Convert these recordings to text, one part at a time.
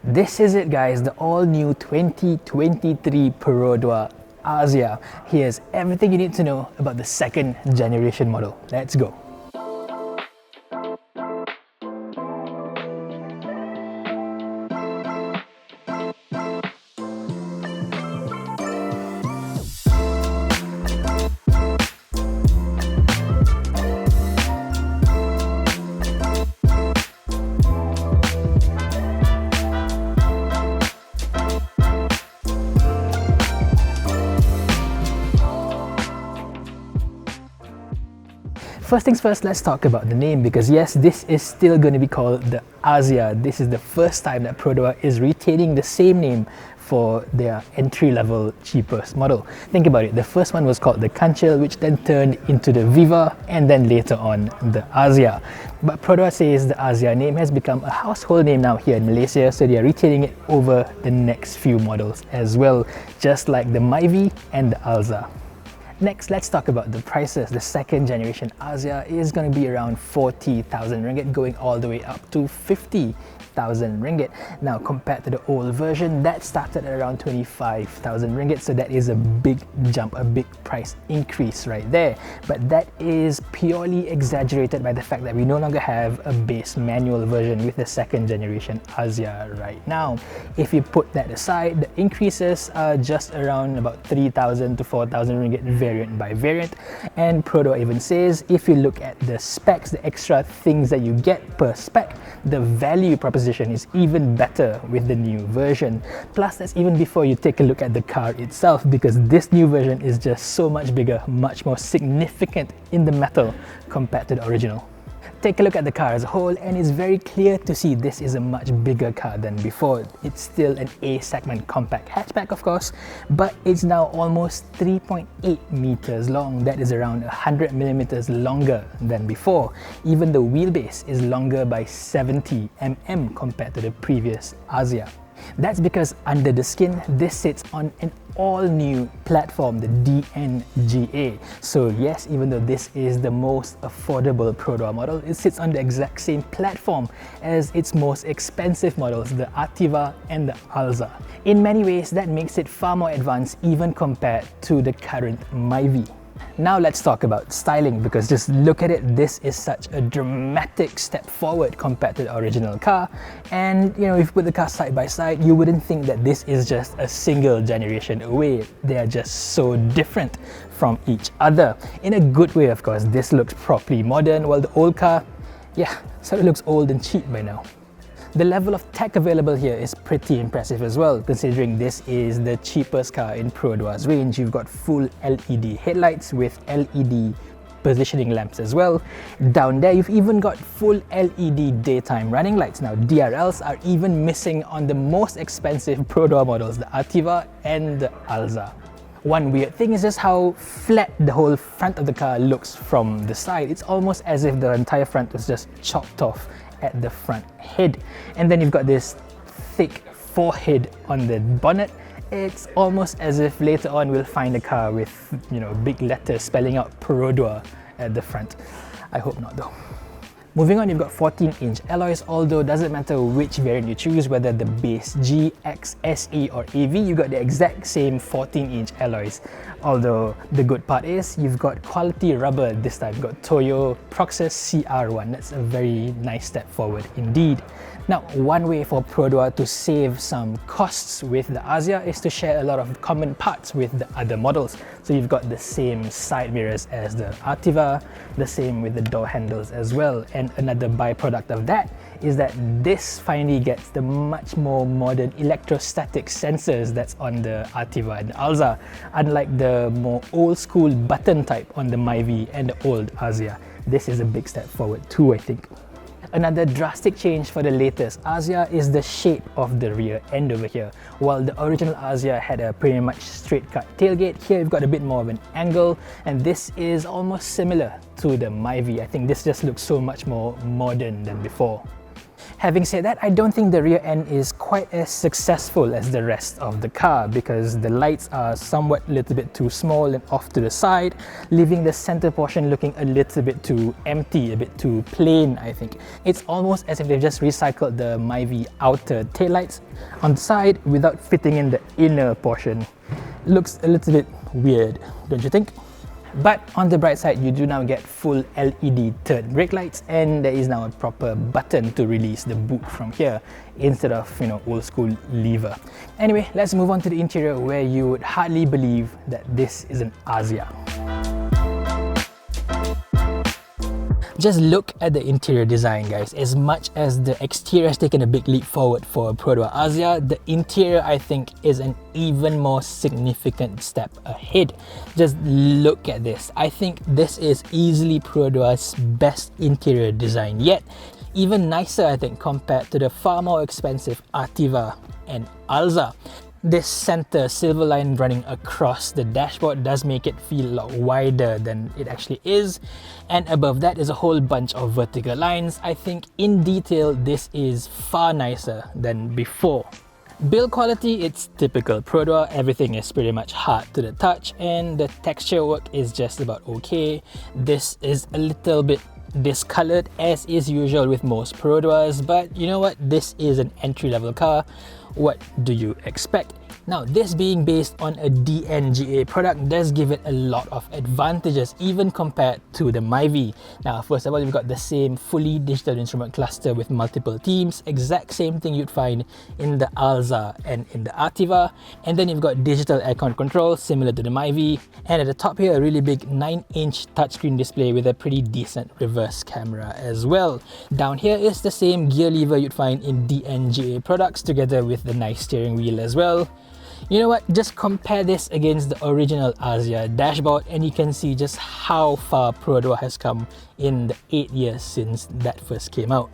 This is it, guys, the all-new 2023 Perodua Axia. Here's everything you need to know about the second generation model. Let's go. First things first, let's talk about the name, because yes, this is still going to be called the Axia. This is the first time that Perodua is retaining the same name for their entry-level cheapest model. Think about it, the first one was called the Kanchil, which then turned into the Viva, and then later on the Axia. But Perodua says the Axia name has become a household name now here in Malaysia, so they are retaining it over the next few models as well, just like the Myvi and the Alza. Next, let's talk about the prices. The second generation Axia is going to be around 40,000 ringgit, going all the way up to 50,000 ringgit. Now, compared to the old version, that started at around 25,000 ringgit, so that is a big jump, a big price increase right there. But that is purely exaggerated by the fact that we no longer have a base manual version with the second generation Axia right now. If you put that aside, the increases are just around about 3,000 to 4,000 ringgit variant by variant, and Perodua even says if you look at the specs, the extra things that you get per spec, the value proposition is even better with the new version. Plus, that's even before you take a look at the car itself, because this new version is just so much bigger, much more significant in the metal compared to the original. Take a look at the car as a whole, and it's very clear to see this is a much bigger car than before. It's still an A-segment compact hatchback, of course, but it's now almost 3.8 meters long. That is around 100 millimeters longer than before. Even the wheelbase is longer by 70 mm compared to the previous Axia. That's because under the skin, this sits on an all-new platform, the DNGA. So yes, even though this is the most affordable Perodua model, it sits on the exact same platform as its most expensive models, the Ativa and the Alza. In many ways, that makes it far more advanced even compared to the current Myvi. Now let's talk about styling, because just look at it, this is such a dramatic step forward compared to the original car. And you know, if you put the cars side by side, you wouldn't think that this is just a single generation away. They are just so different from each other. In a good way, of course. This looks properly modern, while the old car, yeah, sort of looks old and cheap by now. The level of tech available here is pretty impressive as well, considering this is the cheapest car in Perodua's range. You've got full LED headlights with LED positioning lamps as well. Down there, you've even got full LED daytime running lights. Now, DRLs are even missing on the most expensive Perodua models, the Ativa and the Alza. One weird thing is just how flat the whole front of the car looks from the side. It's almost as if the entire front was just chopped off at the front head. And then you've got this thick forehead on the bonnet. It's almost as if later on we'll find a car with, you know, big letters spelling out Perodua at the front. I hope not though. Moving on, you've got 14-inch alloys, although doesn't matter which variant you choose, whether the base G, X, SE or AV, you got the exact same 14-inch alloys. Although the good part is you've got quality rubber this time. You've got Toyo Proxus CR1. That's a very nice step forward indeed. Now, one way for Perodua to save some costs with the Axia is to share a lot of common parts with the other models. So you've got the same side mirrors as the Ativa, the same with the door handles as well. And another byproduct of that is that this finally gets the much more modern electrostatic sensors that's on the Ativa and the Alza, unlike the more old school button type on the Myvi and the old Axia. This is a big step forward too, I think. Another drastic change for the latest Axia is the shape of the rear end over here. While the original Axia had a pretty much straight cut tailgate, here we've got a bit more of an angle, and this is almost similar to the Myvi. I think this just looks so much more modern than before. Having said that, I don't think the rear end is quite as successful as the rest of the car because the lights are somewhat a little bit too small and off to the side, leaving the center portion looking a little bit too empty, a bit too plain, I think. It's almost as if they've just recycled the Myvi outer taillights on the side without fitting in the inner portion. Looks a little bit weird, don't you think? But on the bright side, you do now get full LED turn brake lights, and there is now a proper button to release the boot from here instead of, old school lever. Anyway, let's move on to the interior, where you would hardly believe that this is an Axia. Just look at the interior design, guys. As much as the exterior has taken a big leap forward for Perodua Axia, the interior, I think, is an even more significant step ahead. Just look at this. I think this is easily Perodua's best interior design yet. Even nicer, I think, compared to the far more expensive Ativa and Alza. This center silver line running across the dashboard does make it feel a lot wider than it actually is, and above that is a whole bunch of vertical lines. I think in detail this is far nicer than before. Build quality, it's typical Perodua. Everything is pretty much hard to the touch and the texture work is just about okay. This is a little bit discolored as is usual with most Peroduas, but you know what, this is an entry-level car. What do you expect? Now, this being based on a DNGA product does give it a lot of advantages, even compared to the Myvi. Now, first of all, you've got the same fully digital instrument cluster with multiple teams, exact same thing you'd find in the Alza and in the Ativa. And then you've got digital aircon control, similar to the Myvi. And at the top here, a really big 9-inch touchscreen display with a pretty decent reverse camera as well. Down here is the same gear lever you'd find in DNGA products, together with the nice steering wheel as well. You know what, just compare this against the original Axia dashboard and you can see just how far Perodua has come in the 8 years since that first came out.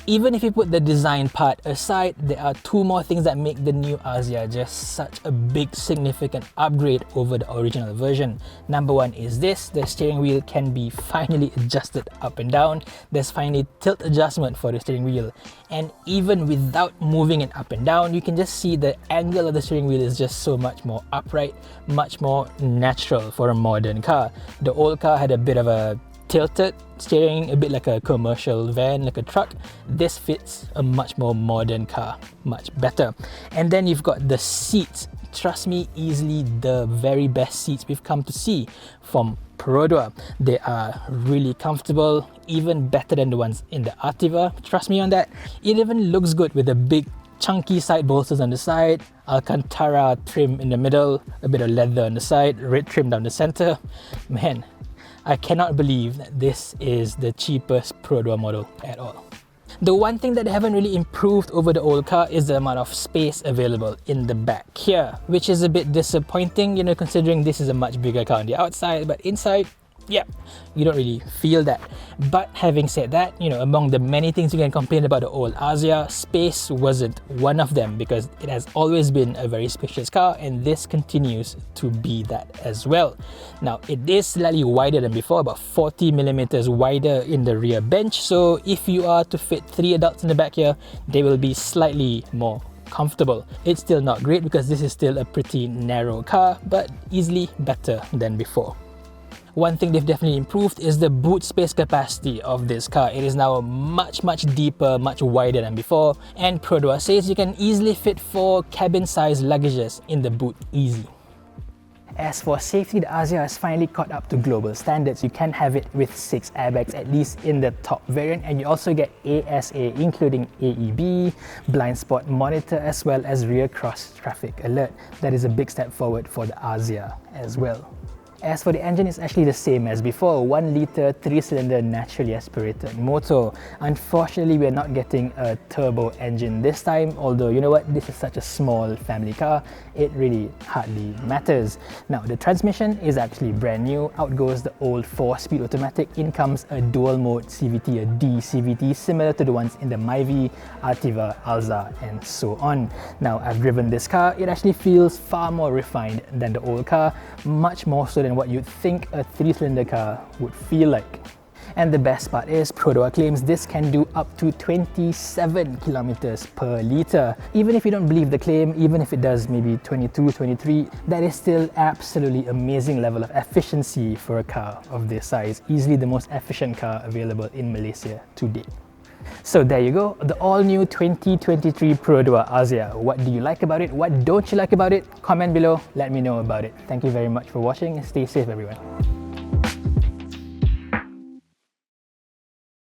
Even if you put the design part aside, there are two more things that make the new Axia just such a big significant upgrade over the original version. Number one is this: the steering wheel can be finally adjusted up and down. There's finally tilt adjustment for the steering wheel, and even without moving it up and down, you can just see the angle of the steering wheel is just so much more upright, much more natural for a modern car. The old car had a bit of a tilted steering, a bit like a commercial van, like a truck. This fits a much more modern car, much better. And then you've got the seats. Trust me, easily the very best seats we've come to see from Perodua. They are really comfortable, even better than the ones in the Ativa. Trust me on that. It even looks good with the big chunky side bolsters on the side, Alcantara trim in the middle, a bit of leather on the side, red trim down the center. Man, I cannot believe that this is the cheapest Perodua model at all. The one thing that they haven't really improved over the old car is the amount of space available in the back here, which is a bit disappointing, considering this is a much bigger car on the outside, but inside, yeah, you don't really feel that. But having said that, among the many things you can complain about the old Axia, space wasn't one of them, because it has always been a very spacious car and this continues to be that as well. Now, it is slightly wider than before, about 40mm wider in the rear bench, so if you are to fit 3 adults in the back here, they will be slightly more comfortable. It's still not great because this is still a pretty narrow car, but easily better than before. One thing they've definitely improved is the boot space capacity of this car. It is now much deeper, much wider than before, and Perodua says you can easily fit 4 cabin-sized luggages in the boot easy. As for safety, the Axia has finally caught up to global standards. You can have it with 6 airbags, at least in the top variant, and you also get ASA, including AEB, blind spot monitor, as well as rear cross traffic alert. That is a big step forward for the Axia as well. As for the engine, it's actually the same as before, 1-litre 3-cylinder naturally aspirated motor. Unfortunately, we're not getting a turbo engine this time, although you know what, this is such a small family car, it really hardly matters. Now, the transmission is actually brand new. Out goes the old 4-speed automatic, in comes a dual mode CVT, a D-CVT, similar to the ones in the Myvi, Ativa, Alza, and so on. Now, I've driven this car, it actually feels far more refined than the old car, much more so than what you'd think a 3-cylinder car would feel like. And the best part is Perodua claims this can do up to 27 kilometers per litre. Even if you don't believe the claim, even if it does maybe 22, 23, that is still absolutely amazing level of efficiency for a car of this size. Easily the most efficient car available in Malaysia to date. So there you go, the all-new 2023 Perodua Axia. What do you like about it? What don't you like about it? Comment below, let me know about it. Thank you very much for watching and stay safe everyone.